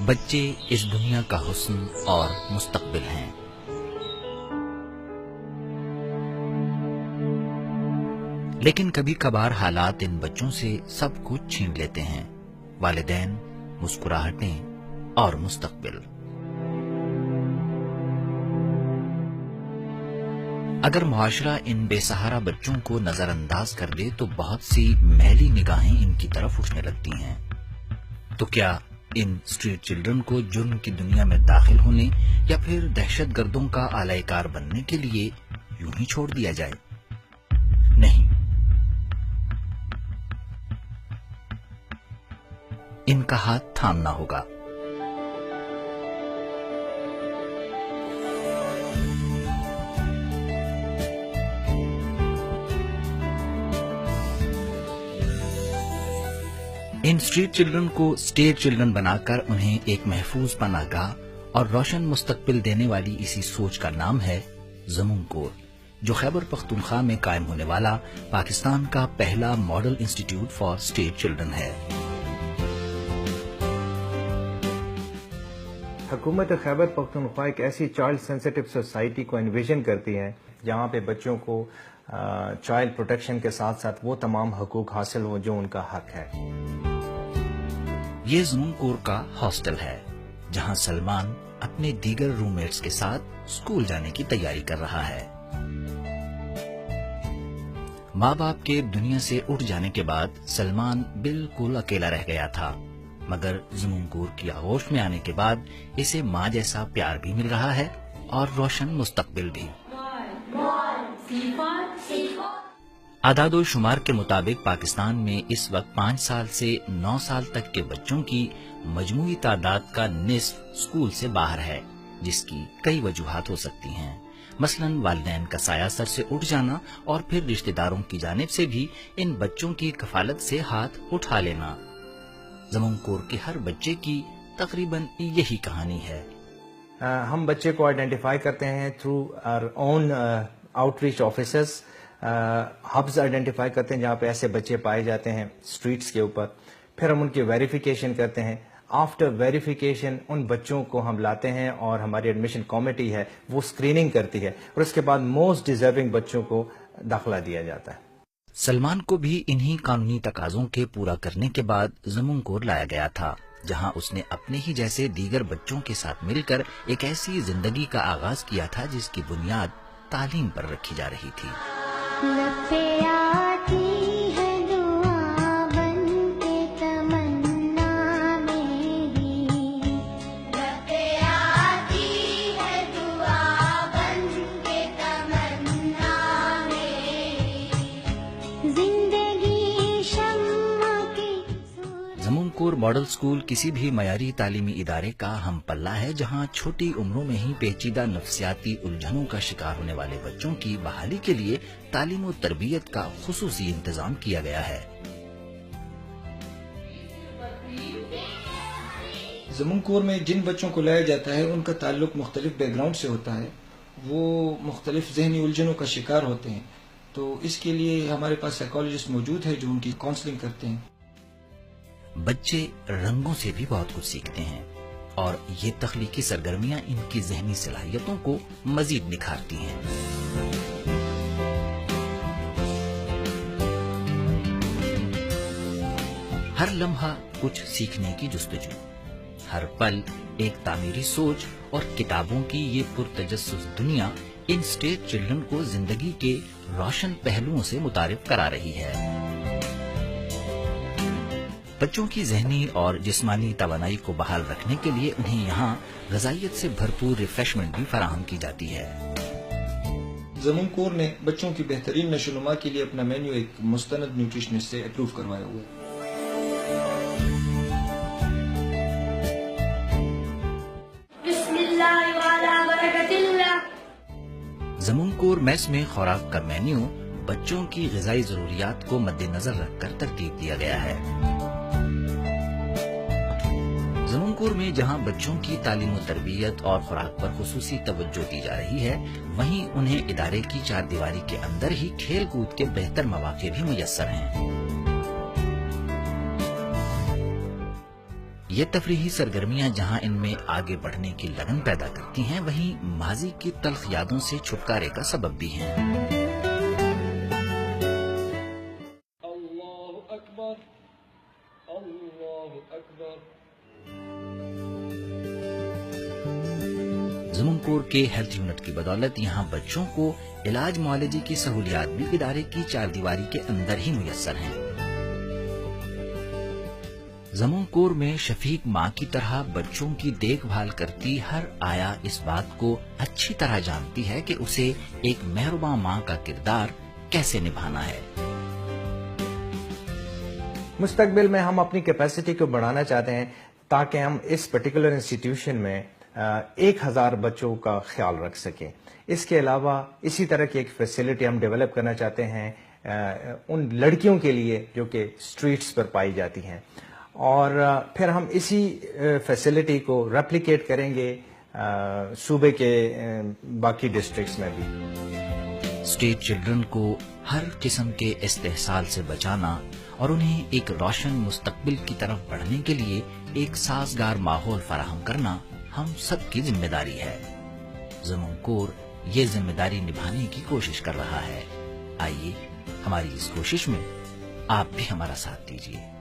بچے اس دنیا کا حسن اور مستقبل ہیں۔ لیکن کبھی کبھار حالات ان بچوں سے سب کچھ چھین لیتے ہیں، والدین، مسکراہٹیں اور مستقبل۔ اگر معاشرہ ان بے سہارا بچوں کو نظر انداز کر دے تو بہت سی میلی نگاہیں ان کی طرف اٹھنے لگتی ہیں۔ تو کیا ان اسٹریٹ چلڈرن کو جرم کی دنیا میں داخل ہونے یا پھر دہشت گردوں کا آلائے کار بننے کے لیے یوں ہی چھوڑ دیا جائے؟ نہیں، ان کا ہاتھ تھامنا ہوگا۔ ان اسٹریٹ چلڈرن کو اسٹیٹ چلڈرن بنا کر انہیں ایک محفوظ پناہ گاہ اور روشن مستقبل دینے والی اسی سوچ کا نام ہے زمون کور، جو خیبر پختونخوا میں قائم ہونے والا پاکستان کا پہلا model institute for state children ہے۔ حکومت خیبر پختونخوا ایک ایسی چائلڈ سینسیٹیو سوسائٹی کو انویژن کرتی ہے جہاں پہ بچوں کو چائلڈ پروٹیکشن کے ساتھ ساتھ وہ تمام حقوق حاصل ہوں جو ان کا حق ہے۔ یہ زمون کور کا ہاسٹل ہے جہاں سلمان اپنے دیگر روم میٹس کے ساتھ اسکول جانے کی تیاری کر رہا ہے۔ ماں باپ کے دنیا سے اٹھ جانے کے بعد سلمان بالکل اکیلا رہ گیا تھا، مگر زمون کور کی آغوش میں آنے کے بعد اسے ماں جیسا پیار بھی مل رہا ہے اور روشن مستقبل بھی۔ اعداد و شمار کے مطابق پاکستان میں اس وقت 5 سال سے 9 سال تک کے بچوں کی مجموعی تعداد کا نصف اسکول سے باہر ہے، جس کی کئی وجوہات ہو سکتی ہیں، مثلا والدین کا سایہ سر سے اٹھ جانا اور پھر رشتہ داروں کی جانب سے بھی ان بچوں کی کفالت سے ہاتھ اٹھا لینا۔ زمون کور کے ہر بچے کی تقریباً یہی کہانی ہے۔ ہم بچے کو آئیڈینٹیفائی کرتے ہیں through our own outreach offices, hubs identify کرتے ہیں جہاں پہ ایسے بچے پائے جاتے ہیں اسٹریٹس کے اوپر، پھر ہم ان کی ویریفیکیشن کرتے ہیں۔ آفٹر ویریفیکیشن ان بچوں کو ہم لاتے ہیں اور ہماری ایڈمیشن کمیٹی ہے وہ اسکریننگ کرتی ہے اور اس کے بعد موسٹ ڈیزرونگ بچوں کو داخلہ دیا جاتا ہے۔ سلمان کو بھی انہی قانونی تقاضوں کے پورا کرنے کے بعد زمون کور لایا گیا تھا، جہاں اس نے اپنے ہی جیسے دیگر بچوں کے ساتھ مل کر ایک ایسی زندگی کا آغاز کیا تھا جس کی بنیاد تعلیم پر رکھی جا رہی تھی۔ زمون کور ماڈل اسکول کسی بھی معیاری تعلیمی ادارے کا ہم پلہ ہے جہاں چھوٹی عمروں میں ہی پیچیدہ نفسیاتی الجھنوں کا شکار ہونے والے بچوں کی بحالی کے لیے تعلیم و تربیت کا خصوصی انتظام کیا گیا ہے۔ زمون کور میں جن بچوں کو لایا جاتا ہے ان کا تعلق مختلف بیک گراؤنڈ سے ہوتا ہے، وہ مختلف ذہنی الجھنوں کا شکار ہوتے ہیں، تو اس کے لیے ہمارے پاس سائیکالوجسٹ موجود ہے جو ان کی کاؤنسلنگ کرتے ہیں۔ بچے رنگوں سے بھی بہت کچھ سیکھتے ہیں اور یہ تخلیقی سرگرمیاں ان کی ذہنی صلاحیتوں کو مزید نکھارتی ہیں۔ ہر لمحہ کچھ سیکھنے کی جستجو، ہر پل ایک تعمیری سوچ اور کتابوں کی یہ پرتجسس دنیا ان اسٹیٹ چلڈرن کو زندگی کے روشن پہلوؤں سے متعارف کرا رہی ہے۔ بچوں کی ذہنی اور جسمانی توانائی کو بحال رکھنے کے لیے انہیں یہاں غذائیت سے بھرپور ریفریشمنٹ بھی فراہم کی جاتی ہے۔ زمون کور نے بچوں کی بہترین نشو و نما کے لیے اپنا مینیو ایک مستند نیوٹریشنسٹ سے اپروو کروایا ہوا ہے۔ زمون کور میس میں خوراک کا مینیو بچوں کی غذائی ضروریات کو مد نظر رکھ کر ترتیب دیا گیا ہے۔ زمون کور میں جہاں بچوں کی تعلیم و تربیت اور خوراک پر خصوصی توجہ دی جا رہی ہے، وہیں انہیں ادارے کی 4 دیواری کے اندر ہی کھیل کود کے بہتر مواقع بھی میسر ہیں۔ یہ تفریحی سرگرمیاں جہاں ان میں آگے بڑھنے کی لگن پیدا کرتی ہیں، وہیں ماضی کی تلخ یادوں سے چھٹکارے کا سبب بھی ہیں۔ اللہ اکبر، اللہ اکبر۔ زمنکور کے ہیلتھ یونٹ کی بدولت یہاں بچوں کو علاج معالجے کی سہولیات بھی ادارے کی چار دیواری کے اندر ہی میسر ہیں۔ زمنکور میں شفیق ماں کی طرح بچوں کی دیکھ بھال کرتی ہر آیا اس بات کو اچھی طرح جانتی ہے کہ اسے ایک مہرباں ماں کا کردار کیسے نبھانا ہے۔ مستقبل میں ہم اپنی کیپیسٹی کو بڑھانا چاہتے ہیں تاکہ ہم اس پرٹیکولر انسٹیٹیوشن میں 1000 بچوں کا خیال رکھ سکیں۔ اس کے علاوہ اسی طرح کی ایک فیسلٹی ہم ڈیولپ کرنا چاہتے ہیں ان لڑکیوں کے لیے جو کہ اسٹریٹس پر پائی جاتی ہیں، اور پھر ہم اسی فیسلٹی کو ریپلیکیٹ کریں گے صوبے کے باقی ڈسٹرکٹس میں بھی۔ اسٹریٹ چلڈرن کو ہر قسم کے استحصال سے بچانا اور انہیں ایک روشن مستقبل کی طرف بڑھنے کے لیے ایک سازگار ماحول فراہم کرنا ہم سب کی ذمہ داری ہے۔ زمنکور یہ ذمہ داری نبھانے کی کوشش کر رہا ہے۔ آئیے ہماری اس کوشش میں آپ بھی ہمارا ساتھ دیجیے۔